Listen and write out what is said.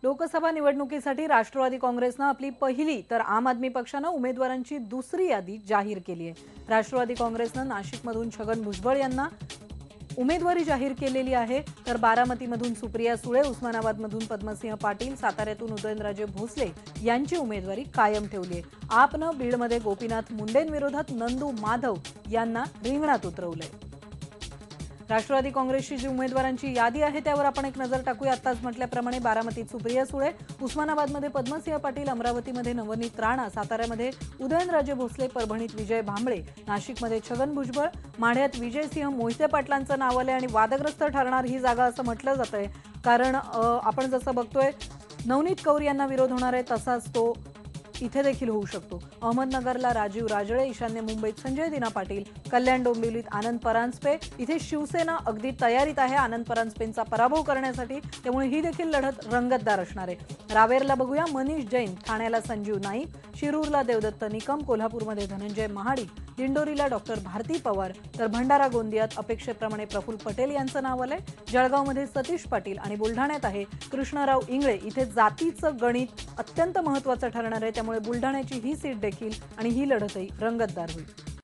लोकसभा निवडणुकीसाठी राष्ट्रवादी काँग्रेसनं आपली पहिली तर आम आदमी पक्षानं उमेदवारांची दुसरी यादी जाहीर केली आहे। राष्ट्रवादी काँग्रेसनं नाशिकमधून छगन भुजबळ यांना उमेदवारी जाहीर केलेली आहे, तर बारामतीमधून सुप्रिया सुळे, उस्मानाबादमधून पद्मसिंह पाटील, साताऱ्यातून उदयनराजे भोसले यांची उमेदवारी कायम ठेवली आहे। आपनं बीडमध्ये गोपीनाथ मुंडेंविरोधात नंदू माधव यांना रिंगणात उतरवलंय। राष्ट्रवादी काँग्रेसची जी उमेदवारांची यादी आहे त्यावर आपण एक नजर टाकूया। आताच म्हटल्याप्रमाणे बारामतीत सुप्रिया सुळे, उस्मानाबादमध्ये पद्मसिंह पाटील, अमरावतीमध्ये नवनीत राणा, साताऱ्यामध्ये उदयनराजे भोसले, परभणीत विजय भांबळे, नाशिकमध्ये छगन भुजबळ, माढ्यात विजयसिंह मोहिते पाटलांचं नाव आलंय आणि वादग्रस्त ठरणार ही जागा असं म्हटलं जातंय। कारण आपण जसं बघतोय नवनीत कौर यांना विरोध होणार आहे तसाच तो इथे देखील होऊ शकतो। अहमदनगरला राजीव राजळे, ईशान्य मुंबईत संजय दिना पाटील, कल्याण डोंबिवलीत आनंद परांजपे, इथे शिवसेना अगदी तयारीत आहे आनंद परांजपेंचा पराभव करण्यासाठी, त्यामुळे ही देखील लढत रंगतदार असणार आहे। रावेरला बघूया मनीष जैन, ठाण्याला संजीव नाईक, शिरूरला देवदत्त निकम, कोल्हापूरमध्ये धनंजय महाडिक, दिंडोरीला डॉक्टर भारती पवार, तर भंडारा गोंदियात अपेक्षेप्रमाणे प्रफुल्ल पटेल यांचं नाव आलंय। जळगावमध्ये सतीश पाटील आणि बुलढाण्यात आहे कृष्णराव इंगळे। इथे जातीचं गणित अत्यंत महत्त्वाचं ठरणार आहे, त्यामुळे बुलढाण्याची ही सीट देखील आणि ही लढतही रंगतदार होईल।